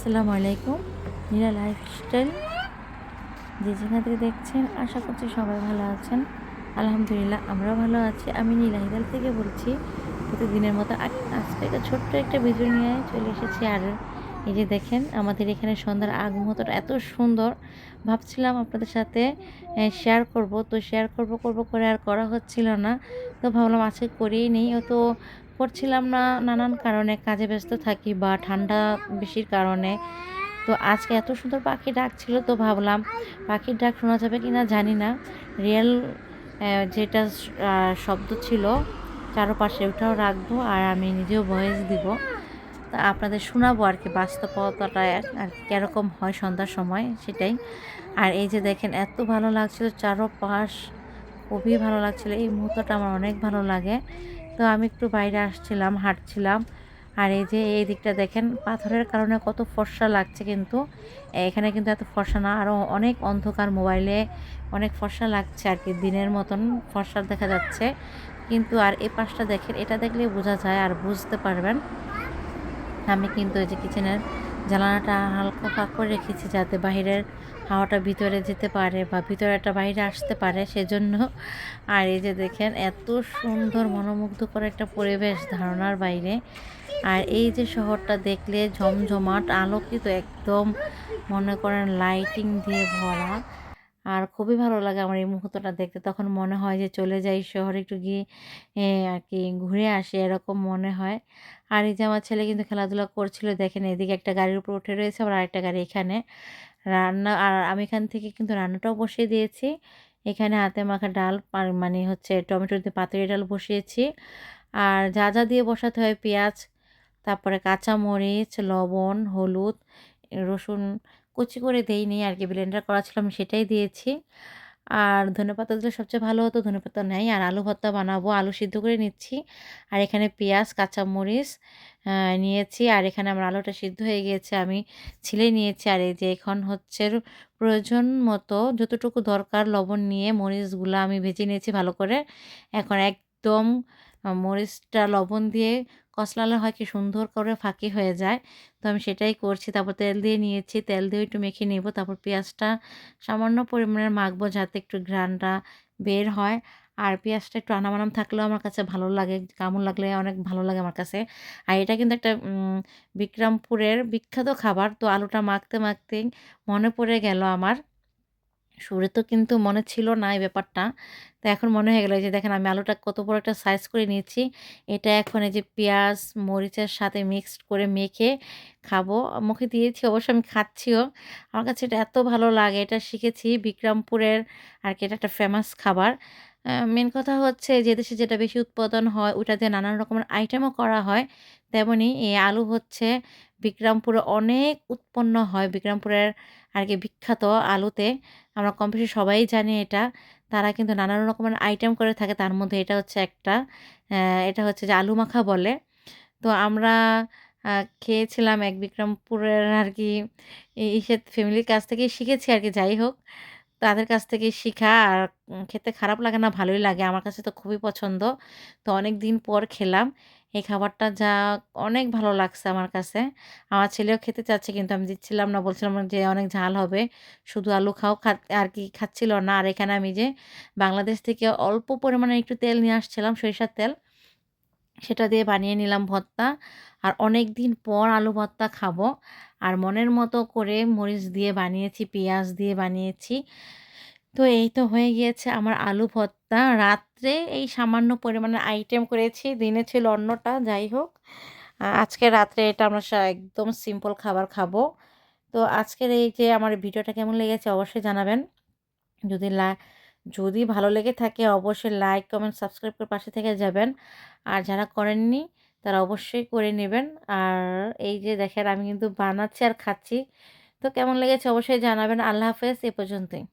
আসসালামু আলাইকুম। নীলা লাইফস্টাইল যে যেখান থেকে দেখছেন আশা করছি সবাই ভালো আছেন। আলহামদুলিল্লাহ আমরাও ভালো আছি। আমি নীলা হিদাল থেকে বলছি। প্রতিদিনের মতো আজকে একটা ছোট্ট একটা ভিডিও নিয়ে চলে এসেছি। আর এই যে দেখেন আমাদের এখানে সন্ধ্যার আগ মুহূর্তটা এত সুন্দর, ভাবছিলাম আপনাদের সাথে শেয়ার করব। তো শেয়ার করব করে আর করা হচ্ছিল না। তো ভাবলাম আজকে করেই নেই। তো করছিলাম না নানান কারণে, কাজে ব্যস্ত থাকি বা ঠান্ডা বেশির কারণে। তো আজকে এত সুন্দর পাখির ডাক ছিল, তো ভাবলাম পাখির ডাক শোনা যাবে কিনা জানি না। রিয়েল যেটা শব্দ ছিল চারপাশে ওটাও রাখবো, আর আমি নিজেও ভয়েস দিব। তা আপনাদের শোনাবো আর কি বাস্তবতাটা আর কি কীরকম হয় সন্ধ্যার সময় সেটাই। আর এই যে দেখেন এত ভালো লাগছিল চারপাশ, খুবই ভালো লাগছিল। এই মুহূর্তটা আমার অনেক ভালো লাগে। তো আমি একটু বাইরে আসছিলাম, হাঁটছিলাম। আর এই যে এই দিকটা দেখেন পাথরের কারণে কত ফর্সা লাগছে, কিন্তু এখানে কিন্তু এত ফর্সা না, আরও অনেক অন্ধকার। মোবাইলে অনেক ফর্সা লাগছে আর কি, দিনের মতন ফর্সা দেখা যাচ্ছে। কিন্তু আর এই পাশটা দেখেন, এটা দেখলেই বোঝা যায় আর বুঝতে পারবেন। আমি কিন্তু এই যে কিচেনের জানালাটা হালকা ফাঁক করে রেখেছি, যাতে বাহিরের হাওয়াটা ভিতরে যেতে পারে বা ভিতরেটা বাইরে আসতে পারে সেজন্য। আর এই যে দেখেন এত সুন্দর মনোমুগ্ধকর একটা পরিবেশ ধারণার বাইরে। আর এই যে শহরটা দেখলে ঝমঝমাট আলোকিত একদম, মনে করেন লাইটিং দিয়ে ভরা। আর খুবই ভালো লাগে আমার এই মুহূর্তটা দেখতে। তখন মনে হয় যে চলে যাই শহরে, একটু গিয়ে আর কি ঘুরে আসি, এরকম মনে হয়। আর এই যে আমার ছেলে কিন্তু খেলাধুলা করছিল, দেখেন এদিকে একটা গাড়ির উপর উঠে রয়েছে, আবার আরেকটা গাড়ি এখানে রান্না। আর আমি এখান থেকে কিন্তু রান্নাটাও বসিয়ে দিয়েছি। এখানে হাতে মাখা ডাল মানে হচ্ছে টমেটো দিয়ে পাতুরি ডাল বসিয়েছি। আর যা যা দিয়ে বসাতে হয়, পেঁয়াজ, তারপরে কাঁচামরিচ, লবণ, হলুদ, রসুন কুচি করে দেইনি আর কি, ব্লেন্ডার করা ছিল আমি সেটাই দিয়েছি। আর ধনেপাতা দিলে সবচেয়ে ভালো হতো, ধনেপাতা নেই। আর আলু ভর্তা বানাবো, আলু সিদ্ধ করে নিচ্ছি। আর এখানে পেঁয়াজ, কাঁচামরিচ নিয়েছি। আর এখানে আমার আলুটা সিদ্ধ হয়ে গিয়েছে, আমি ছিলে নিয়েছি। আর এই যে এখন হচ্ছে প্রয়োজন মতো যতটুকু দরকার লবণ নিয়ে মরিচগুলো আমি ভেজে নিয়েছি ভালো করে। এখন একদম মরিচটা লবণ দিয়ে কষলালে হয় কি সুন্দর করে ফাঁকি হয়ে যায়। তো আমি সেটাই করছি। তারপর তেল দিয়ে নিয়েছি, তেল দিয়ে একটু মেখে নেব। তারপর পেঁয়াজটা সামান্য পরিমাণে মাখবো, যাতে একটু ঘ্রাণটা বের হয়। আর পেঁয়াজটা একটু আনাম থাকলেও আমার কাছে ভালো লাগে, কেমন লাগলে অনেক ভালো লাগে আমার কাছে। আর এটা কিন্তু একটা বিক্রমপুরের বিখ্যাত খাবার। তো আলুটা মাখতেই মনে পড়ে গেল আমার। শুরুতে তো কিন্তু মনে ছিল না এই ব্যাপারটা। তো এখন মনে হয়ে গেল। এই যে দেখেন আমি আলুটা কত বড় একটা সাইজ করে নিয়েছি। এটা এখন এই যে পেঁয়াজ, মরিচের সাথে মিক্সড করে মেখে খাবো। মুখে দিয়েছি, অবশ্য আমি খাচ্ছিও। আমার কাছে এটা এত ভালো লাগে। এটা শিখেছি বিক্রমপুরের আর কি, এটা একটা ফেমাস খাবার। মেন কথা হচ্ছে যে দেশে যেটা বেশি উৎপাদন হয় ওটা দিয়ে নানান রকমের আইটেমও করা হয়। তেমনি এই আলু হচ্ছে বিক্রমপুরে অনেক উৎপন্ন হয়। বিক্রমপুরের আর কি বিখ্যাত আলুতে। আমরা কম বেশি সবাই জানি এটা। তারা কিন্তু নানান রকমের আইটেম করে থাকে। তার মধ্যে এটা হচ্ছে একটা। এটা হচ্ছে যে আলু মাখা বলে। তো আমরা আ খেয়েছিলাম এক বিক্রমপুরের আর কি ইসের ফ্যামিলির কাছ থেকেই শিখেছি আর কি। যাই হোক, তাদের কাছ থেকেই শিখা। আর খেতে খারাপ লাগে না, ভালোই লাগে। আমার কাছে তো খুবই পছন্দ। তো অনেকদিন পর খেলাম এই খাবারটা, যা অনেক ভালো লাগছে আমার কাছে। আমার ছেলেও খেতে চাচ্ছে, কিন্তু আমি দিচ্ছিলাম না। বলছিলাম যে অনেক ঝাল হবে। শুধু আলু খাও আর কি খাচ্ছিল না। আর এখানে আমি যে বাংলাদেশ থেকে অল্প পরিমাণে একটু তেল নিয়ে আসছিলাম, সরিষার তেল। সেটা দিয়ে বানিয়ে নিলাম ভর্তা। আর অনেকদিন পর আলু ভর্তা খাবো। আর মনের মতো করে মরিচ দিয়ে বানিয়েছি, পেঁয়াজ দিয়ে বানিয়েছি। তো এই তো হয়ে গিয়েছে আমার আলু ভর্তা। রাত্রে এই সামান্য পরিমাণে আইটেম করেছি। দিনে ছিল অন্যটা। যাই হোক, আজকে রাত্রে এটা আমরা একদম সিম্পল খাবার খাবো। তো আজকের এই যে আমার ভিডিওটা কেমন লেগেছে অবশ্যই জানাবেন। যদি লা যদি ভালো লেগে থাকে অবশ্যই লাইক, কমেন্ট, সাবস্ক্রাইব করে পাশে থেকে যাবেন। আর যারা করেননি তারা অবশ্যই করে নেবেন। আর এই যে দেখেন আমি কিন্তু বানাচ্ছি আর খাচ্ছি। তো কেমন লেগেছে অবশ্যই জানাবেন। আল্লাহ হাফেজ, এ পর্যন্তই।